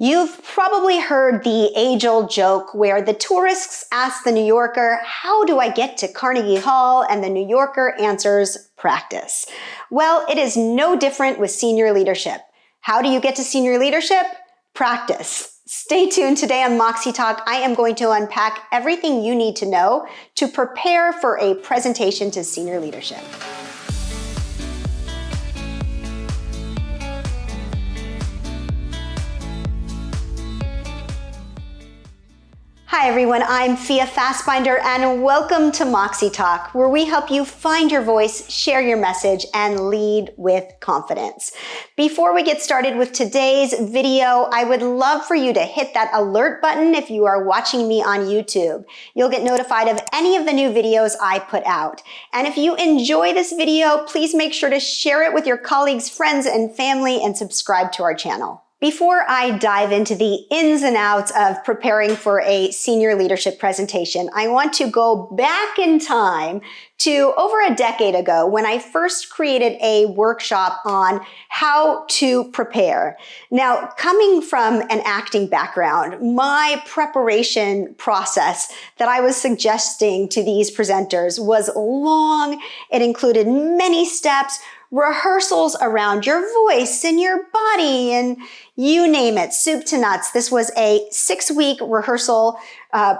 You've probably heard the age-old joke where the tourists ask the New Yorker, "How do I get to Carnegie Hall?" And the New Yorker answers, "Practice." Well, it is no different with senior leadership. How do you get to senior leadership? Practice. Stay tuned today on Moxie Talk. I am going to unpack everything you need to know to prepare for a presentation to senior leadership. Hi everyone, I'm Fia Fasbinder and welcome to Moxie Talk, where we help you find your voice, share your message, and lead with confidence. Before we get started with today's video, I would love for you to hit that alert button if you are watching me on YouTube. You'll get notified of any of the new videos I put out. And if you enjoy this video, please make sure to share it with your colleagues, friends, and family, and subscribe to our channel. Before I dive into the ins and outs of preparing for a senior leadership presentation, I want to go back in time to over a decade ago when I first created a workshop on how to prepare. Now, coming from an acting background, my preparation process that I was suggesting to these presenters was long. It included many steps, rehearsals around your voice and your body, and you name it, soup to nuts. This was a 6-week rehearsal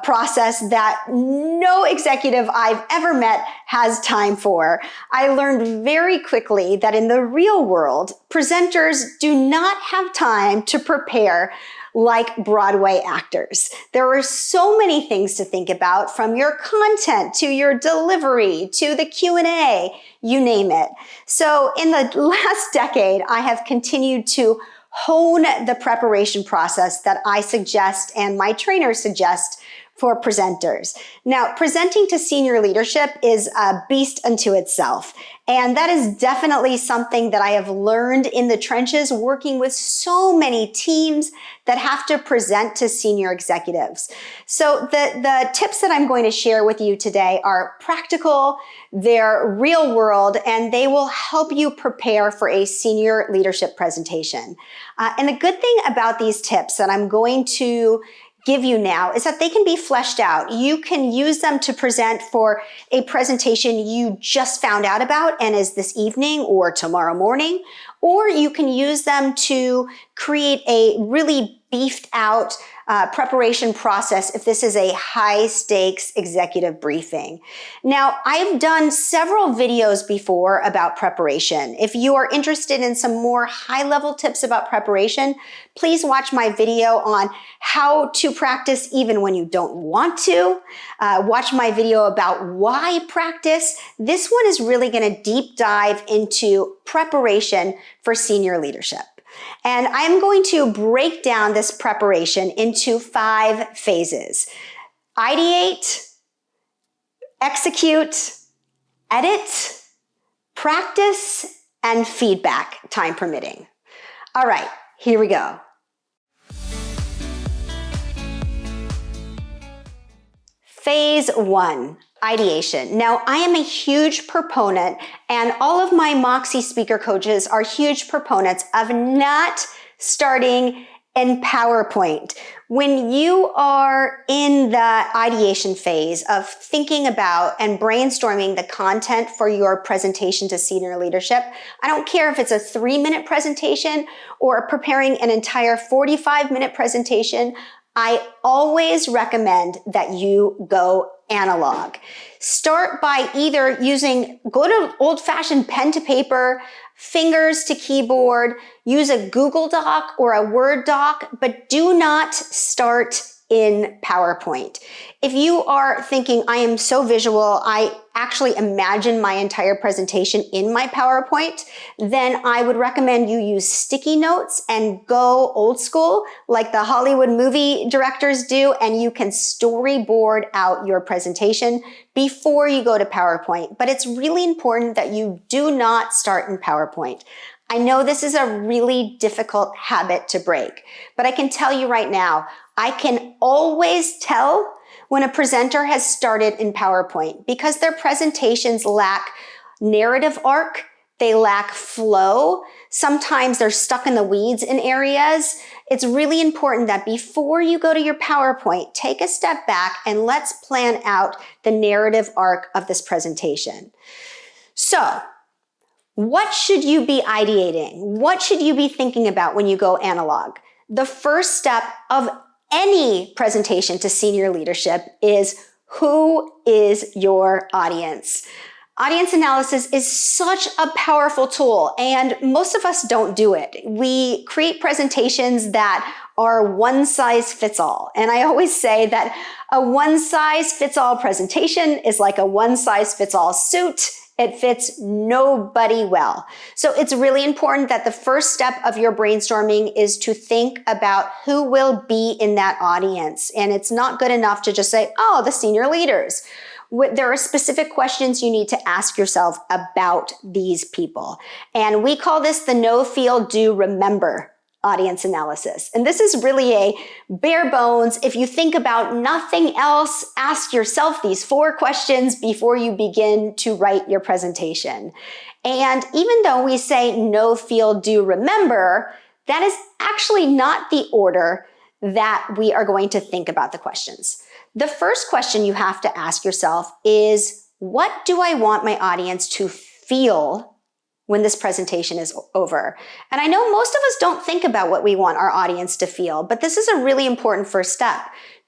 process that no executive I've ever met has time for. I learned very quickly that in the real world, presenters do not have time to prepare like Broadway actors. There are so many things to think about, from your content to your delivery to the Q&A, you name it. So in the last decade, I have continued to hone the preparation process that I suggest and my trainers suggest for presenters. Now, presenting to senior leadership is a beast unto itself. And that is definitely something that I have learned in the trenches working with so many teams that have to present to senior executives. So the tips that I'm going to share with you today are practical, they're real world, and they will help you prepare for a senior leadership presentation. And the good thing about these tips that I'm going to give you now is that they can be fleshed out. You can use them to present for a presentation you just found out about and is this evening or tomorrow morning, or you can use them to create a really beefed out preparation process if this is a high stakes executive briefing. Now, I've done several videos before about preparation. If you are interested in some more high level tips about preparation, please watch my video on how to practice even when you don't want to. Watch my video about why practice. This one is really going to deep dive into preparation for senior leadership. And I'm going to break down this preparation into 5 phases: ideate, execute, edit, practice, and feedback, time permitting. All right, here we go. Phase 1. Ideation. Now, I am a huge proponent, and all of my Moxie speaker coaches are huge proponents of not starting in PowerPoint. When you are in the ideation phase of thinking about and brainstorming the content for your presentation to senior leadership, I don't care if it's a 3-minute presentation or preparing an entire 45-minute presentation, I always recommend that you go analog. Start by either go to old-fashioned pen to paper, fingers to keyboard, use a Google Doc or a Word doc, but do not start in PowerPoint. If you are thinking, I am so visual, I actually imagine my entire presentation in my PowerPoint, then I would recommend you use sticky notes and go old school like the Hollywood movie directors do, and you can storyboard out your presentation before you go to PowerPoint. But it's really important that you do not start in PowerPoint. I know this is a really difficult habit to break, but I can tell you right now, I can always tell when a presenter has started in PowerPoint because their presentations lack narrative arc, they lack flow. Sometimes they're stuck in the weeds in areas. It's really important that before you go to your PowerPoint, take a step back and let's plan out the narrative arc of this presentation. So, what should you be ideating? What should you be thinking about when you go analog? The first step of any presentation to senior leadership is, who is your audience? Audience analysis is such a powerful tool, and most of us don't do it. We create presentations that are one size fits all. And I always say that a one size fits all presentation is like a one size fits all suit. It fits nobody well. So it's really important that the first step of your brainstorming is to think about who will be in that audience. And it's not good enough to just say, oh, the senior leaders. There are specific questions you need to ask yourself about these people. And we call this the know, feel, do, remember audience analysis. And this is really a bare bones, if you think about nothing else, ask yourself these 4 questions before you begin to write your presentation. And even though we say know, feel, do, remember, that is actually not the order that we are going to think about the questions. The first question you have to ask yourself is, what do I want my audience to feel when this presentation is over? And I know most of us don't think about what we want our audience to feel, but this is a really important first step.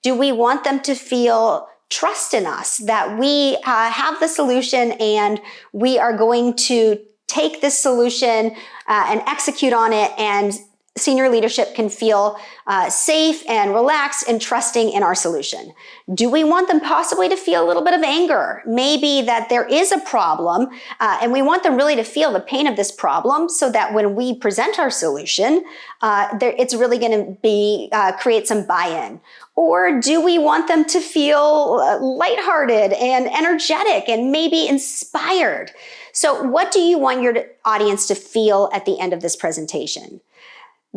Do we want them to feel trust in us, that we have the solution and we are going to take this solution and execute on it, and senior leadership can feel safe and relaxed and trusting in our solution? Do we want them possibly to feel a little bit of anger? Maybe that there is a problem and we want them really to feel the pain of this problem so that when we present our solution, it's really going to be create some buy-in. Or do we want them to feel lighthearted and energetic and maybe inspired? So what do you want your audience to feel at the end of this presentation?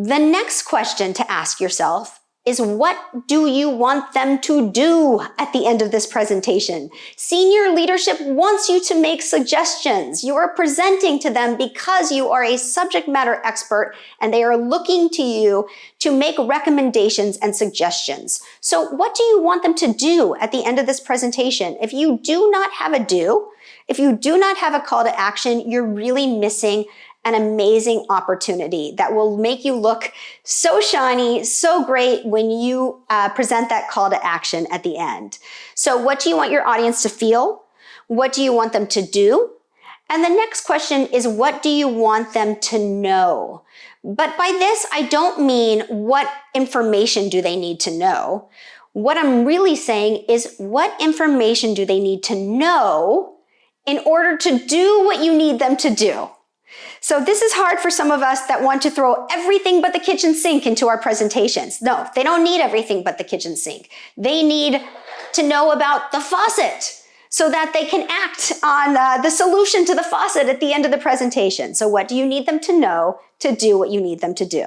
The next question to ask yourself is, what do you want them to do at the end of this presentation? Senior leadership wants you to make suggestions. You are presenting to them because you are a subject matter expert and they are looking to you to make recommendations and suggestions. So what do you want them to do at the end of this presentation? If you do not have a do, if you do not have a call to action, you're really missing an amazing opportunity that will make you look so shiny, so great when you present that call to action at the end. So what do you want your audience to feel? What do you want them to do? And the next question is, what do you want them to know? But by this, I don't mean what information do they need to know. What I'm really saying is, what information do they need to know in order to do what you need them to do? So this is hard for some of us that want to throw everything but the kitchen sink into our presentations. No, they don't need everything but the kitchen sink. They need to know about the faucet so that they can act on the solution to the faucet at the end of the presentation. So what do you need them to know to do what you need them to do?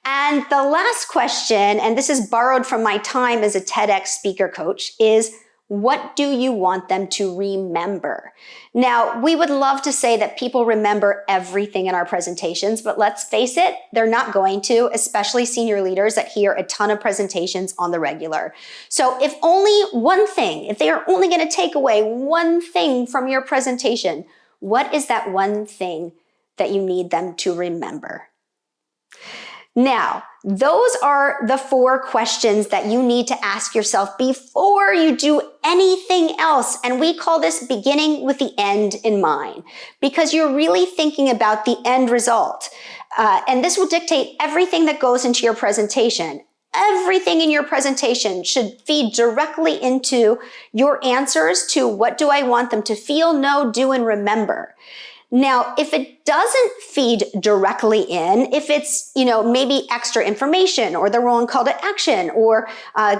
And the last question, and this is borrowed from my time as a TEDx speaker coach, is, what do you want them to remember? Now, we would love to say that people remember everything in our presentations, but let's face it, they're not going to, especially senior leaders that hear a ton of presentations on the regular. So if only one thing, if they are only going to take away one thing from your presentation, what is that one thing that you need them to remember? Now, those are the 4 questions that you need to ask yourself before you do anything else. And we call this beginning with the end in mind, because you're really thinking about the end result. And this will dictate everything that goes into your presentation. Everything in your presentation should feed directly into your answers to what do I want them to feel, know, do, and remember. Now, if it doesn't feed directly in, if it's, maybe extra information or the wrong call to action or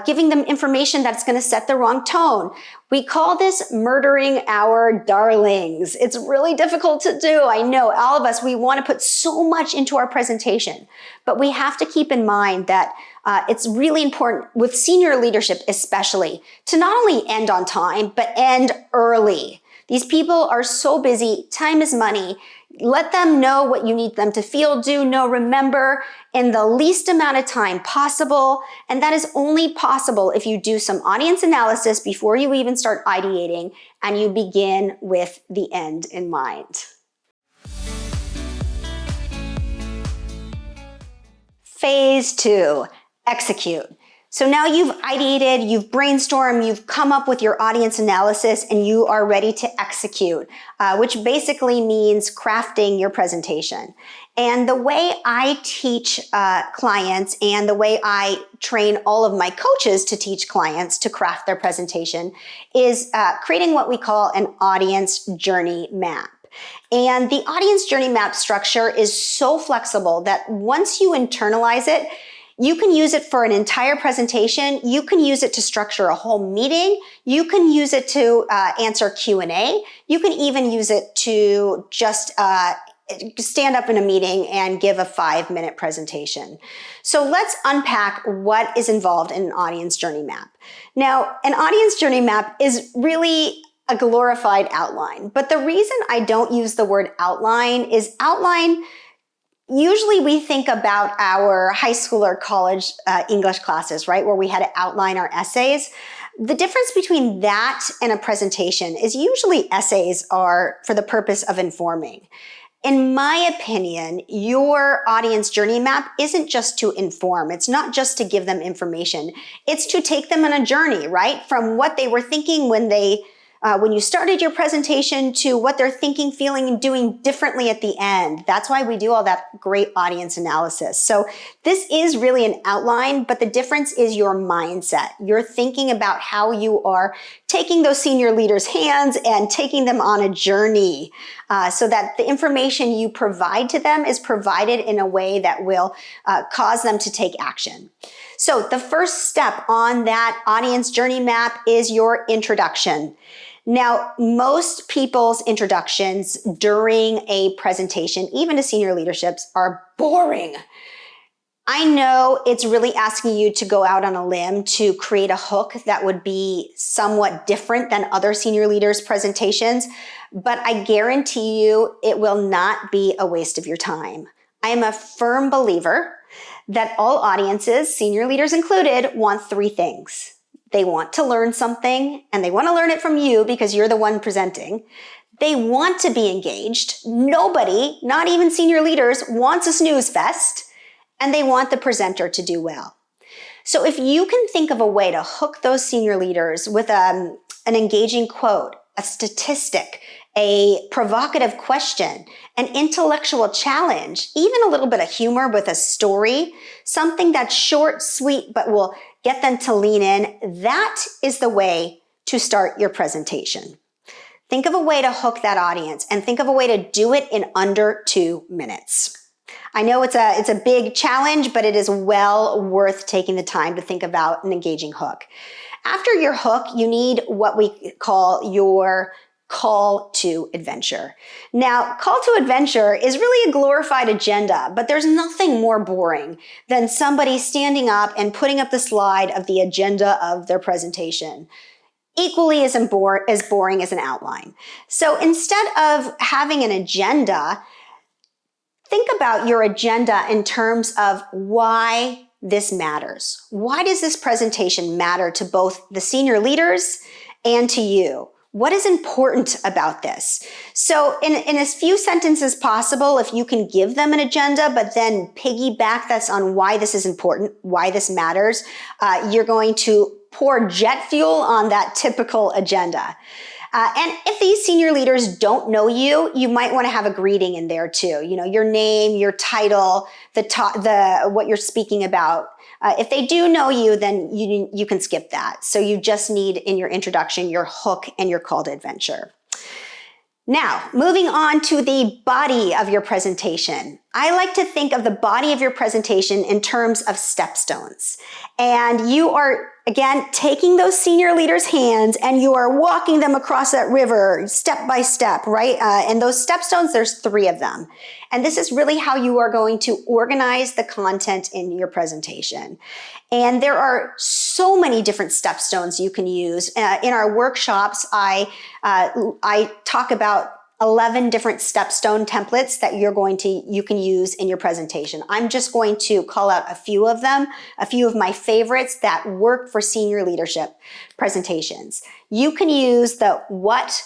giving them information that's going to set the wrong tone, we call this murdering our darlings. It's really difficult to do. I know all of us, we want to put so much into our presentation, but we have to keep in mind that it's really important with senior leadership, especially, to not only end on time, but end early. These people are so busy. Time is money. Let them know what you need them to feel, do, know, remember in the least amount of time possible. And that is only possible if you do some audience analysis before you even start ideating and you begin with the end in mind. Phase 2, execute. So now you've ideated, you've brainstormed, you've come up with your audience analysis, and you are ready to execute, which basically means crafting your presentation. And the way I teach clients and the way I train all of my coaches to teach clients to craft their presentation is creating what we call an audience journey map. And the audience journey map structure is so flexible that once you internalize it, you can use it for an entire presentation. You can use it to structure a whole meeting. You can use it to answer Q&A. You can even use it to just stand up in a meeting and give a 5-minute presentation. So let's unpack what is involved in an audience journey map. Now, an audience journey map is really a glorified outline. But the reason I don't use the word outline is outline, usually we think about our high school or college English classes, right? Where we had to outline our essays. The difference between that and a presentation is usually essays are for the purpose of informing. In my opinion, your audience journey map isn't just to inform. It's not just to give them information. It's to take them on a journey, right? From what they were thinking when you started your presentation to what they're thinking, feeling, and doing differently at the end. That's why we do all that great audience analysis. So this is really an outline, but the difference is your mindset. You're thinking about how you are taking those senior leaders' hands and taking them on a journey so that the information you provide to them is provided in a way that will cause them to take action. So the first step on that audience journey map is your introduction. Now, most people's introductions during a presentation, even to senior leaderships, are boring. I know it's really asking you to go out on a limb to create a hook that would be somewhat different than other senior leaders' presentations, but I guarantee you it will not be a waste of your time. I am a firm believer that all audiences, senior leaders included, want 3 things. They want to learn something, and they want to learn it from you because you're the one presenting. They want to be engaged. Nobody, not even senior leaders, wants a snooze fest, and they want the presenter to do well. So if you can think of a way to hook those senior leaders with an engaging quote, a statistic, a provocative question, an intellectual challenge, even a little bit of humor with a story, something that's short, sweet, but will get them to lean in, that is the way to start your presentation. Think of a way to hook that audience and think of a way to do it in under 2 minutes. I know it's a big challenge, but it is well worth taking the time to think about an engaging hook. After your hook, you need what we call your call to adventure. Now, call to adventure is really a glorified agenda, but there's nothing more boring than somebody standing up and putting up the slide of the agenda of their presentation. Equally as boring as an outline. So instead of having an agenda, think about your agenda in terms of why this matters. Why does this presentation matter to both the senior leaders and to you? What is important about this? So in as few sentences possible, if you can give them an agenda, but then piggyback that's on why this is important, why this matters, you're going to pour jet fuel on that typical agenda. And if these senior leaders don't know you, you might want to have a greeting in there too. You know, your name, your title, what you're speaking about. If they do know you, then you can skip that. So you just need in your introduction, your hook and your call to adventure. Now, moving on to the body of your presentation. I like to think of the body of your presentation in terms of stepstones. And you are, again, taking those senior leaders' hands and you are walking them across that river step by step, right? And those stepstones, there's 3 of them. And this is really how you are going to organize the content in your presentation. And there are so many different stepstones you can use. In our workshops, I talk about 11 different stepstone templates that you can use in your presentation. I'm just going to call out a few of them, a few of my favorites that work for senior leadership presentations. You can use the what,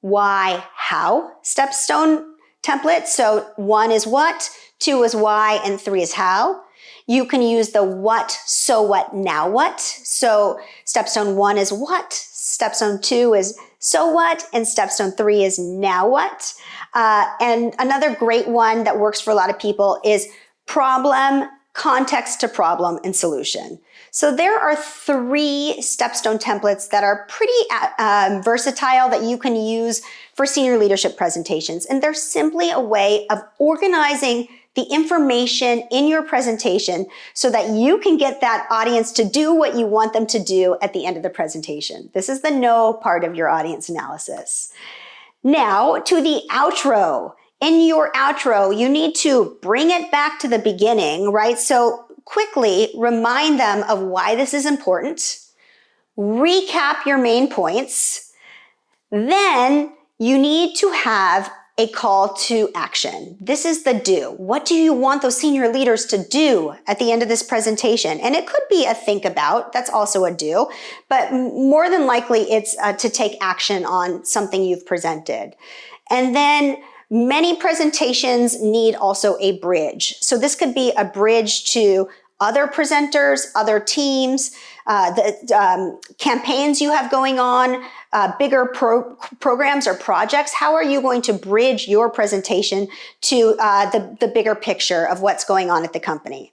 why, how stepstone template. So 1 is what, 2 is why, and 3 is how. You can use the what, so what, now what. So stepstone 1 is what, stepstone 2 is so what, and stepstone 3 is now what. And another great one that works for a lot of people is problem, context to problem, and solution. So there are 3 stepstone templates that are pretty versatile that you can use for senior leadership presentations. And they're simply a way of organizing the information in your presentation so that you can get that audience to do what you want them to do at the end of the presentation. This is the know part of your audience analysis. Now to the outro. In your outro, you need to bring it back to the beginning, right? So quickly remind them of why this is important, recap your main points, then you need to have a call to action. This is the do. What do you want those senior leaders to do at the end of this presentation? And it could be a think about, that's also a do, but more than likely it's to take action on something you've presented. And then many presentations need also a bridge. So this could be a bridge to other presenters, other teams, the campaigns you have going on, bigger programs or projects. How are you going to bridge your presentation to the bigger picture of what's going on at the company?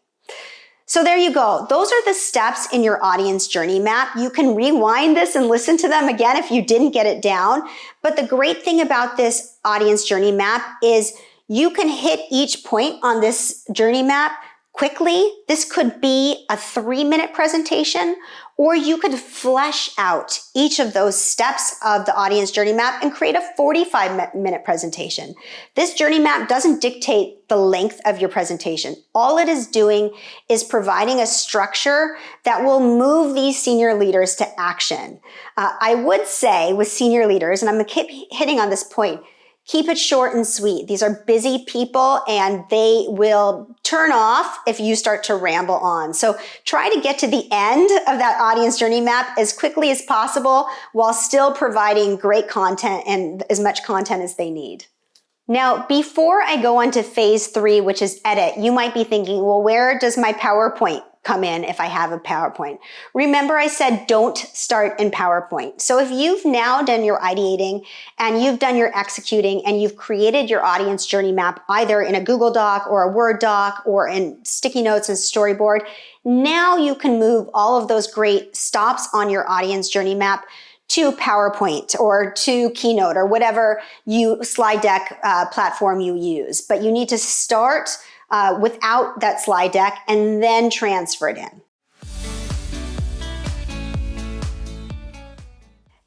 So there you go. Those are the steps in your audience journey map. You can rewind this and listen to them again if you didn't get it down. But the great thing about this audience journey map is you can hit each point on this journey map quickly. This could be a 3-minute presentation, or you could flesh out each of those steps of the audience journey map and create a 45-minute presentation. This journey map doesn't dictate the length of your presentation. All it is doing is providing a structure that will move these senior leaders to action. I would say with senior leaders, and I'm going to keep hitting on this point, keep it short and sweet. These are busy people and they will turn off if you start to ramble on. So try to get to the end of that audience journey map as quickly as possible while still providing great content and as much content as they need. Now, before I go on to phase 3, which is edit, you might be thinking, well, where does my PowerPoint come in if I have a PowerPoint? Remember I said don't start in PowerPoint. So if you've now done your ideating and you've done your executing and you've created your audience journey map either in a Google Doc or a Word doc or in sticky notes and storyboard, now you can move all of those great stops on your audience journey map to PowerPoint or to Keynote or whatever slide deck platform you use. But you need to start without that slide deck and then transfer it in.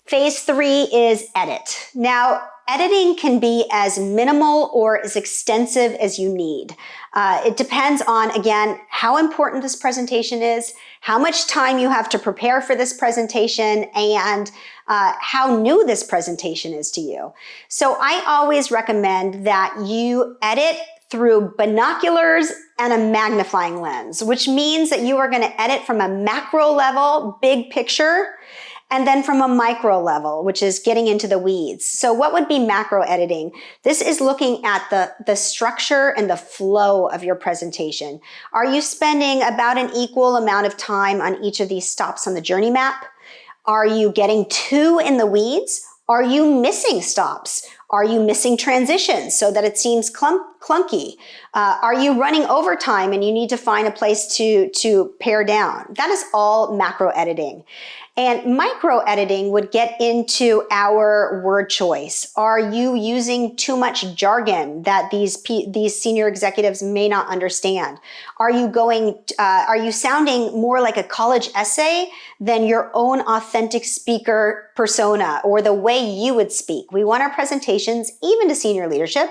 Phase 3 is edit. Now, editing can be as minimal or as extensive as you need. It depends on, again, how important this presentation is, how much time you have to prepare for this presentation, and how new this presentation is to you. So I always recommend that you edit through binoculars and a magnifying lens, which means that you are going to edit from a macro level, big picture, and then from a micro level, which is getting into the weeds. So what would be macro editing? This is looking at the structure and the flow of your presentation. Are you spending about an equal amount of time on each of these stops on the journey map? Are you getting too in the weeds? Are you missing stops? Are you missing transitions so that it seems clunky? Are you running overtime and you need to find a place to pare down? That is all macro editing. And micro editing would get into our word choice. Are you using too much jargon that these senior executives may not understand? Are you sounding more like a college essay than your own authentic speaker persona or the way you would speak? We want our presentations, even to senior leadership,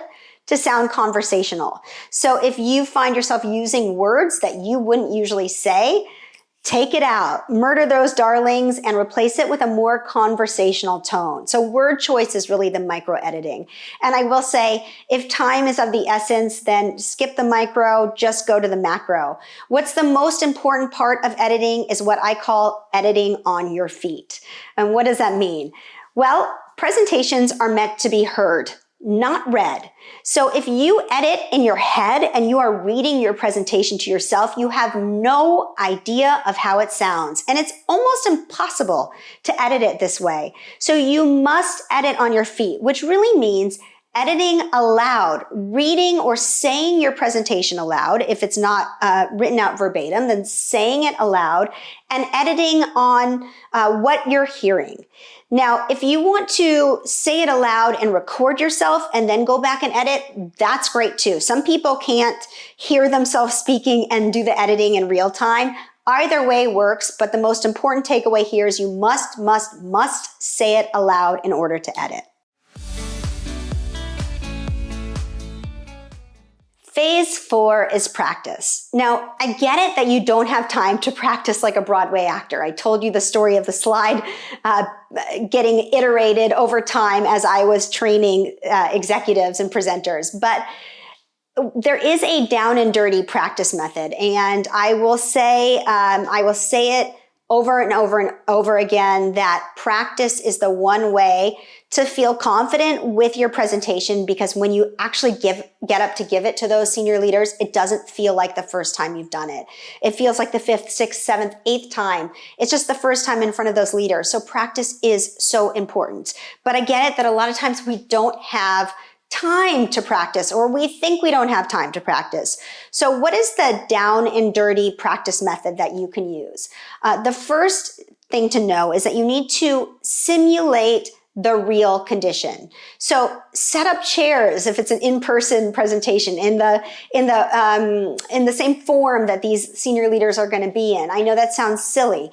to sound conversational. So if you find yourself using words that you wouldn't usually say, Take it out, murder those darlings, and replace it with a more conversational tone. So word choice is really the micro editing. And I will say, if time is of the essence, then skip the micro, just go to the macro. What's the most important part of editing is what I call editing on your feet. And what does that mean? Well, presentations are meant to be heard, not read. So if you edit in your head and you are reading your presentation to yourself, you have no idea of how it sounds. And it's almost impossible to edit it this way. So you must edit on your feet, which really means editing aloud, reading or saying your presentation aloud. If it's not written out verbatim, then saying it aloud and editing on what you're hearing. Now, if you want to say it aloud and record yourself and then go back and edit, that's great too. Some people can't hear themselves speaking and do the editing in real time. Either way works, but the most important takeaway here is you must say it aloud in order to edit. Phase 4 is practice. Now, I get it that you don't have time to practice like a Broadway actor. I told you the story of the slide getting iterated over time as I was training executives and presenters. But there is a down and dirty practice method, and I will say it over and over and over again that practice is the one way to feel confident with your presentation, because when you actually get up to give it to those senior leaders, it doesn't feel like the first time you've done it. It feels like the 5th, 6th, 7th, 8th time. It's just the first time in front of those leaders. So practice is so important. But I get it that a lot of times we don't have time to practice, or we think we don't have time to practice. So what is the down and dirty practice method that you can use? The first thing to know is that you need to simulate the real condition. So set up chairs if it's an in-person presentation in the same forum that these senior leaders are going to be in. I know that sounds silly.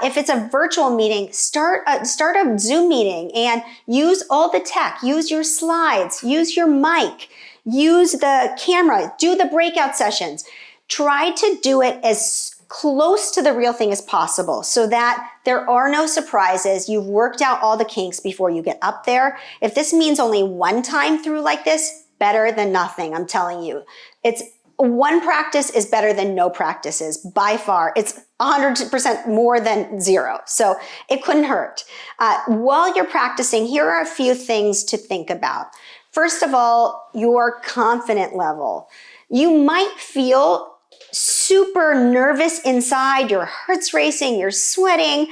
If it's a virtual meeting, start a Zoom meeting and use all the tech. Use your slides. Use your mic. Use the camera. Do the breakout sessions. Try to do it as close to the real thing as possible so that there are no surprises. You've worked out all the kinks before you get up there. If this means only one time through like this, better than nothing, I'm telling you. It's one practice is better than no practices by far. It's 100% more than zero. So it couldn't hurt. While you're practicing, here are a few things to think about. First of all, your confidence level. You might feel super nervous inside, your heart's racing, you're sweating,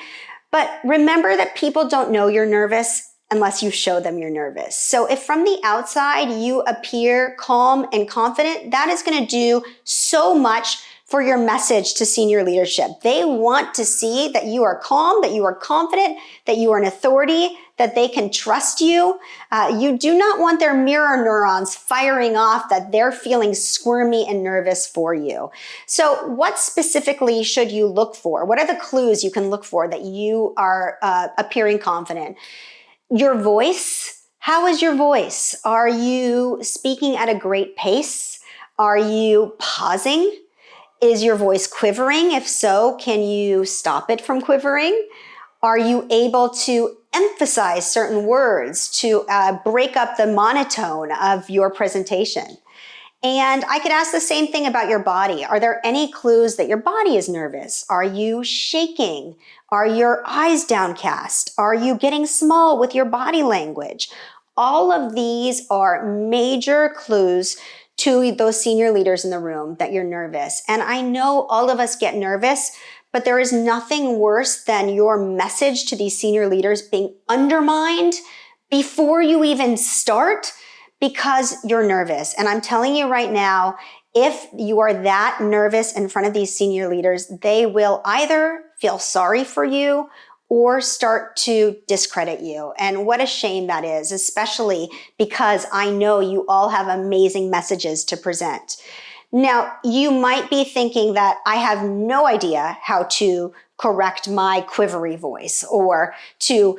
but remember that people don't know you're nervous unless you show them you're nervous. So if from the outside you appear calm and confident, that is going to do so much for your message to senior leadership. They want to see that you are calm, that you are confident, that you are an authority, that they can trust you. You do not want their mirror neurons firing off that they're feeling squirmy and nervous for you. So what specifically should you look for? What are the clues you can look for that you are appearing confident? Your voice. How is your voice? Are you speaking at a great pace? Are you pausing? Is your voice quivering? If so, can you stop it from quivering? Are you able to emphasize certain words to break up the monotone of your presentation? And I could ask the same thing about your body. Are there any clues that your body is nervous? Are you shaking? Are your eyes downcast? Are you getting small with your body language? All of these are major clues to those senior leaders in the room that you're nervous. And I know all of us get nervous, but there is nothing worse than your message to these senior leaders being undermined before you even start because you're nervous. And I'm telling you right now, if you are that nervous in front of these senior leaders, they will either feel sorry for you or start to discredit you. And what a shame that is, especially because I know you all have amazing messages to present. Now, you might be thinking that I have no idea how to correct my quivery voice or to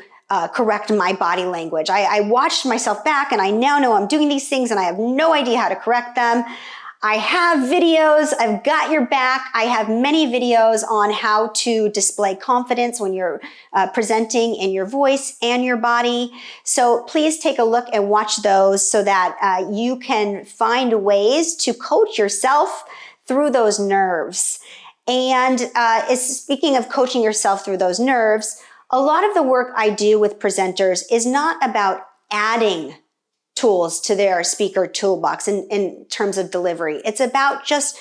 correct my body language. I watched myself back and I now know I'm doing these things and I have no idea how to correct them. I have videos, I've got your back. I have many videos on how to display confidence when you're presenting in your voice and your body. So please take a look and watch those so that you can find ways to coach yourself through those nerves. And speaking of coaching yourself through those nerves, a lot of the work I do with presenters is not about adding tools to their speaker toolbox in terms of delivery. It's about just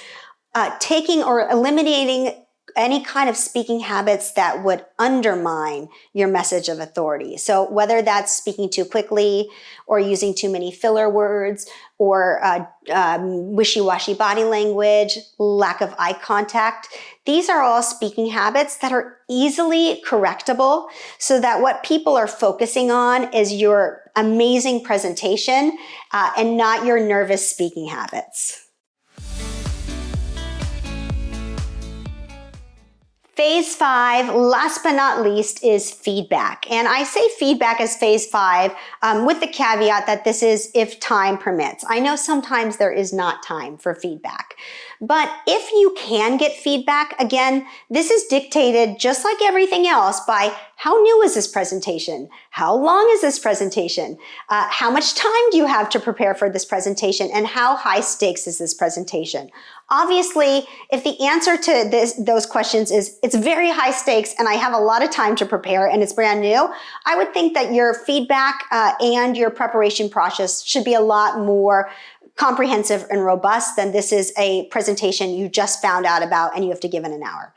taking or eliminating any kind of speaking habits that would undermine your message of authority. So whether that's speaking too quickly or using too many filler words or wishy-washy body language, lack of eye contact, these are all speaking habits that are easily correctable so that what people are focusing on is your amazing presentation and not your nervous speaking habits. Phase 5, last but not least, is feedback. And I say feedback as phase 5 with the caveat that this is if time permits. I know sometimes there is not time for feedback. But if you can get feedback, again, this is dictated just like everything else by how new is this presentation? How long is this presentation? How much time do you have to prepare for this presentation? And how high stakes is this presentation? Obviously, if the answer to those questions is it's very high stakes and I have a lot of time to prepare and it's brand new, I would think that your feedback and your preparation process should be a lot more comprehensive and robust than this is a presentation you just found out about and you have to give in an hour.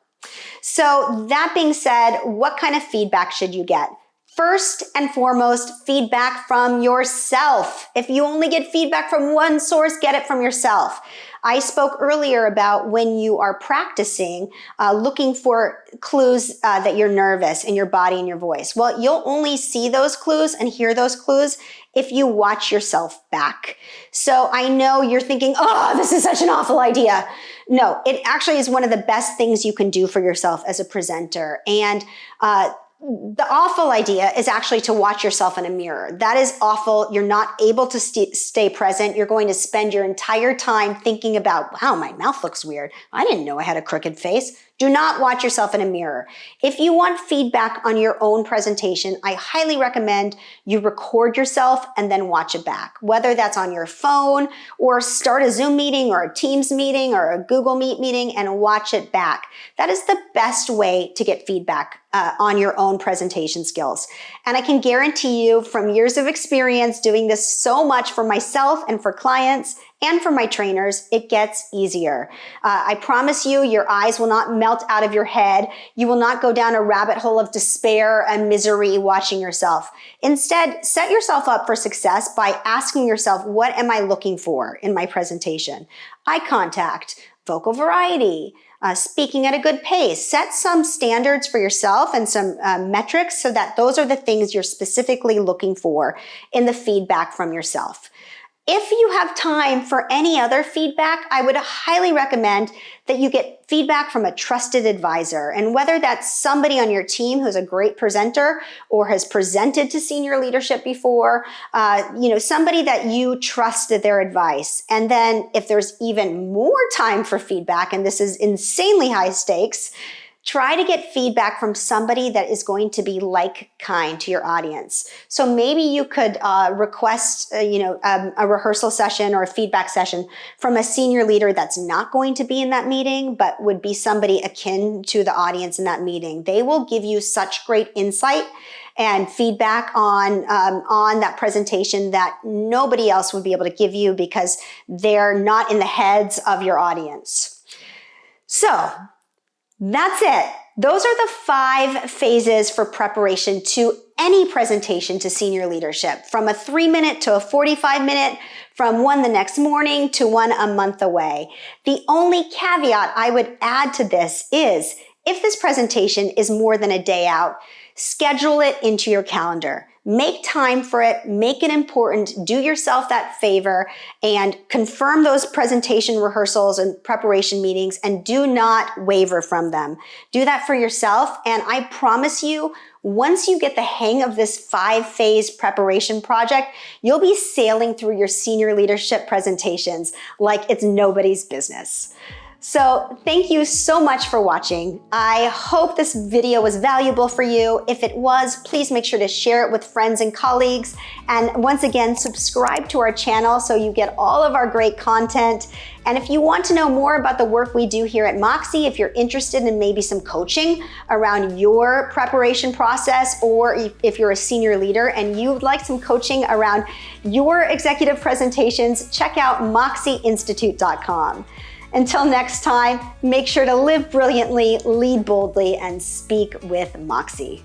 So that being said, what kind of feedback should you get? First and foremost, feedback from yourself. If you only get feedback from one source, get it from yourself. I spoke earlier about when you are practicing, looking for clues that you're nervous in your body and your voice. Well, you'll only see those clues and hear those clues if you watch yourself back. So I know you're thinking, oh, this is such an awful idea. No, it actually is one of the best things you can do for yourself as a presenter. And the awful idea is actually to watch yourself in a mirror. That is awful. You're not able to stay present. You're going to spend your entire time thinking about, wow, my mouth looks weird. I didn't know I had a crooked face. Do not watch yourself in a mirror. If you want feedback on your own presentation, I highly recommend you record yourself and then watch it back, whether that's on your phone or start a Zoom meeting or a Teams meeting or a Google Meet meeting and watch it back. That is the best way to get feedback on your own presentation skills. And I can guarantee you from years of experience doing this so much for myself and for clients and for my trainers, it gets easier. I promise you, your eyes will not melt out of your head. You will not go down a rabbit hole of despair and misery watching yourself. Instead, set yourself up for success by asking yourself, what am I looking for in my presentation? Eye contact, vocal variety, speaking at a good pace. Set some standards for yourself and some metrics so that those are the things you're specifically looking for in the feedback from yourself. If you have time for any other feedback, I would highly recommend that you get feedback from a trusted advisor. And whether that's somebody on your team who's a great presenter or has presented to senior leadership before, somebody that you trusted their advice. And then if there's even more time for feedback, and this is insanely high stakes, try to get feedback from somebody that is going to be kind to your audience. So maybe you could request, a rehearsal session or a feedback session from a senior leader that's not going to be in that meeting, but would be somebody akin to the audience in that meeting. They will give you such great insight and feedback on that presentation that nobody else would be able to give you because they're not in the heads of your audience. So that's it. Those are the 5 phases for preparation to any presentation to senior leadership, from a 3-minute to a 45-minute, from one the next morning to one a month away. The only caveat I would add to this is if this presentation is more than a day out, schedule it into your calendar. Make time for it, make it important, do yourself that favor, and confirm those presentation rehearsals and preparation meetings, and do not waver from them. Do that for yourself, and I promise you, once you get the hang of this 5-phase preparation project, you'll be sailing through your senior leadership presentations like it's nobody's business. So thank you so much for watching. I hope this video was valuable for you. If it was, please make sure to share it with friends and colleagues. And once again, subscribe to our channel so you get all of our great content. And if you want to know more about the work we do here at Moxie, if you're interested in maybe some coaching around your preparation process, or if you're a senior leader and you'd like some coaching around your executive presentations, check out moxieinstitute.com. Until next time, make sure to live brilliantly, lead boldly, and speak with Moxie.